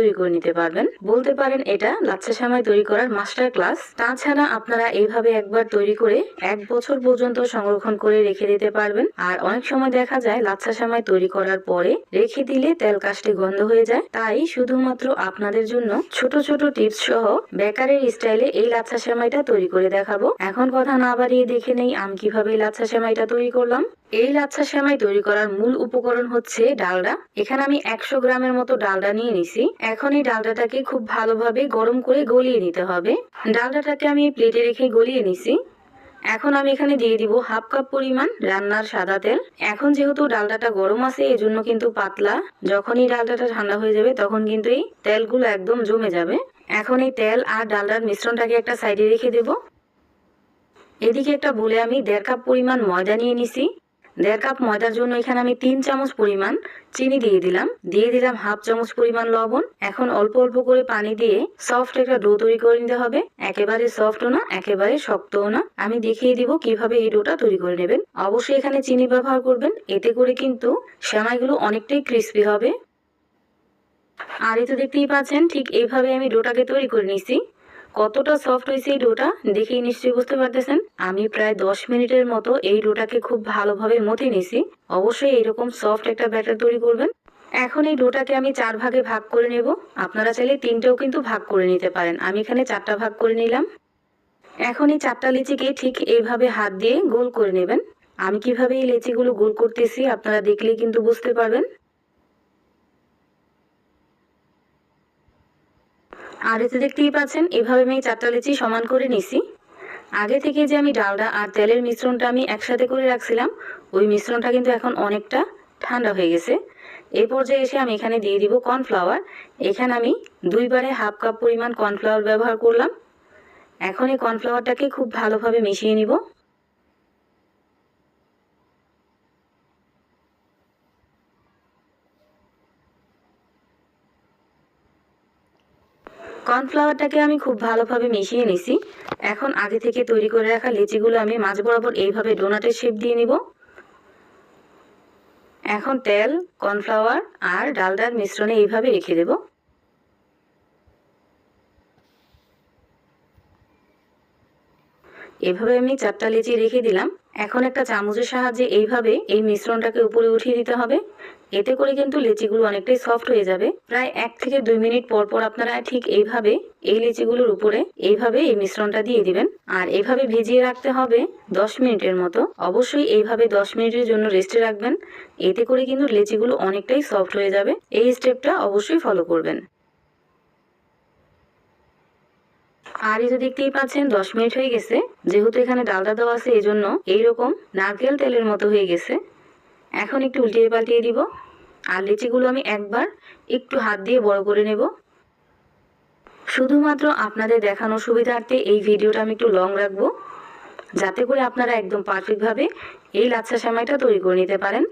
তৈরি করে নিতে পারবেন। বলতে পারেন এটা লাচ্ছা সেমাই তৈরি করার মাস্টার ক্লাস। তাছাড়া আপনারা এইভাবে একবার তৈরি করে 1 বছর পর্যন্ত সংরক্ষণ করে রেখে দিতে পারবেন। আর অনেক সময় দেখা যায় লাচ্ছা সেমাই তৈরি করার পরে রেখে দিলে তেল কাশতে গন্ধ হয়ে যায়। তাই শুধুমাত্র আপনাদের জন্য ছোট ছোট টিপস সহ বেকারের স্টাইলে এই লাচ্ছা সেমাইটা তৈরি করে দেখাবো। এখন কথা না বাড়িয়ে দেখে নেই আমি কিভাবে লাচ্ছা সেমাইটা তৈরি করলাম। এই লাচ্ছা সেমাই তৈরি করার মূল উপকরণ হচ্ছে ডালডা। এখানে আমি 100 গ্রামের মতো ডালডা নিয়ে নিছি। এখন এই ডালডাটাকে খুব ভালোভাবে গরম করে গলিয়ে নিতে হবে। ডালডাটাকে আমি প্লেটে রেখে গলিয়ে নিছি। এখন আমি এখানে দিয়ে দিব হাফ কাপ পরিমাণ রান্নার সাদা তেল। এখন যেহেতু ডালডাটা গরম আছে এজন্য কিন্তু পাতলা, যখনই ডালডাটা ঠান্ডা হয়ে যাবে তখন কিন্তু এই তেলগুলো একদম জমে যাবে। এখন এই তেল আর ডালডার মিশ্রণটাকে একটা সাইডে রেখে দেব। এদিকে একটা বলে আমি 1.5 কাপ পরিমাণ ময়দা নিয়ে নিছি। 1.5 কাপ ময়দার জন্য এখানে আমি 3 চামচ পরিমাণ চিনি দিয়ে দিলাম হাফ চামচ পরিমাণ লবণ। এখন অল্প অল্প করে পানি দিয়ে সফট একটা ডো তৈরি করে নিতে হবে। একেবারে সফটও না, একেবারে শক্তও না। আমি দেখিয়ে দিব কিভাবে এই ডোটা তৈরি করে নেবেন। অবশ্যই এখানে চিনি ব্যবহার করবেন, এতে করে কিন্তু সেমাইগুলো অনেকটাই ক্রিস্পি হবে। আর এই তো দেখতেই পাচ্ছেন ঠিক এইভাবে আমি ডোটাকে তৈরি করে নিছি। কতটা সফট হয়েছে এই ডোটা দেখেই নিশ্চয়ই বুঝতে পারতেছেন। আমি প্রায় 10 মিনিটের মতো এই ডোটাকে খুব ভালোভাবে মথে নিছি। অবশ্যই এরকম সফট একটা ব্যাটার তৈরি করবেন। এখন এই ডোটাকে আমি 4 ভাগে ভাগ করে নেব। আপনারা চাইলে 3টেও কিন্তু ভাগ করে নিতে পারেন। আমি এখানে 4টা ভাগ করে নিলাম। এখন এই 4টা লিচিকে ঠিক এইভাবে হাত দিয়ে গোল করে নেবেন। আমি কিভাবে এই লিচিগুলো গোল করতেছি আপনারা দেখলেই কিন্তু বুঝতে পারবেন। আর এতে দেখতেই পাচ্ছেন এভাবে আমি 4টা লিচি সমান করে নিছি। আগে থেকে যে আমি ডালডা আর তেলের মিশ্রণটা আমি একসাথে করে রাখছিলাম, ওই মিশ্রণটা কিন্তু এখন অনেকটা ঠান্ডা হয়ে গেছে। এই পর্যায়ে এসে আমি এখানে দিয়ে দিব কর্নফ্লাওয়ার। এখানে আমি 2 বারে হাফ কাপ পরিমাণ কর্নফ্লাওয়ার ব্যবহার করলাম। এখন এই কর্নফ্লাওয়ারটাকে খুব ভালোভাবে মিশিয়ে নিব। কর্নফ্লাওয়ারটাকে আমি খুব ভালোভাবে মিশিয়ে নিছি। এখন আগে থেকে তৈরি করে রাখা লিচিগুলো আমি মাঝ বরাবর এইভাবে ডোনাটের শেপ দিয়ে নিব। এখন তেল, কর্নফ্লাওয়ার আর ডালডার মিশ্রণে এইভাবে রেখে দেব। এভাবে আমি 4টা লিচি রেখে দিলাম। এখন একটা চামচের সাহায্যে এইভাবে এই মিশ্রণটাকে উপরে উঠিয়ে দিতে হবে। এতে করে কিন্তু লিচিগুলো অনেকটাই সফট হয়ে যাবে। প্রায় 1 থেকে 2 মিনিট পর পর আপনারা ঠিক এইভাবে এই লিচিগুলোর উপরে এইভাবে এই মিশ্রণটা দিয়ে দিবেন। আর এইভাবে ভিজিয়ে রাখতে হবে 10 মিনিটের মতো। অবশ্যই এইভাবে 10 মিনিটের জন্য রেস্টে রাখবেন। এতে করে কিন্তু লিচিগুলো অনেকটাই সফট হয়ে যাবে। এই স্টেপটা অবশ্যই ফলো করবেন। আর এই যে দেখতেই পাচ্ছেন 10 মিনিট হয়ে গেছে। যেহেতু এখানে ডালডা দেওয়া আছে এজন্য এইরকম নারকেল তেলের মতো হয়ে গেছে। এখন একটু উল্টিয়ে পাল্টিয়ে দিব। আর লিচিগুলো আমি একবার একটু হাত দিয়ে বড় করে নেব। শুধুমাত্র আপনাদের দেখানোর সুবিধার্থে এই ভিডিওটা আমি একটু লং রাখবো, যাতে করে আপনারা একদম পারফেক্টভাবে এই লাচ্ছা সেমাইটা তৈরি করে নিতে পারেন।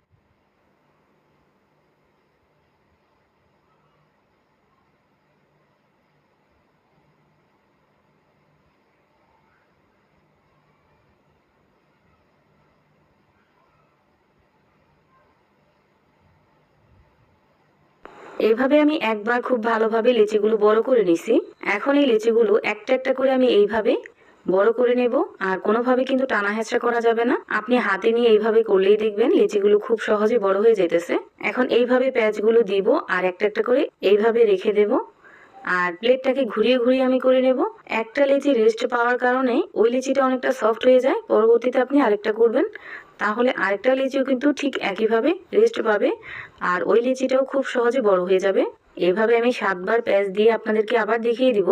এইভাবে আমি একবার খুব ভালোভাবে লিচিগুলো বড় করে নিছি। এখন এই লিচিগুলো একটা একটা করে আমি এইভাবে বড় করে নেব। আর কোনোভাবে কিন্তু টানা হেঁচড়া করা যাবে না। আপনি হাতে নিয়ে এইভাবে করলেই দেখবেন লিচিগুলো খুব সহজে বড় হয়ে যেতেছে। এখন এইভাবে প্যাচগুলো দিব আর একটা একটা করে এইভাবে রেখে দেব। আর প্লেটটাকে ঘুরিয়ে ঘুরিয়ে আমি করে নেব। একটা লিচি রেস্ট পাওয়ার কারণে ওই লিচিটা অনেকটা সফট হয়ে যায়। পরবর্তীতে আপনি আরেকটা করবেন, তাহলে আরেকটা লিচিও কিন্তু ঠিক একইভাবে রেস্ট পাবে আর ওই লিচিটাও খুব সহজে বড় হয়ে যাবে। এভাবে আমি 7 বার প্যাচ দিয়ে আপনাদেরকে আবার দেখিয়ে দিব।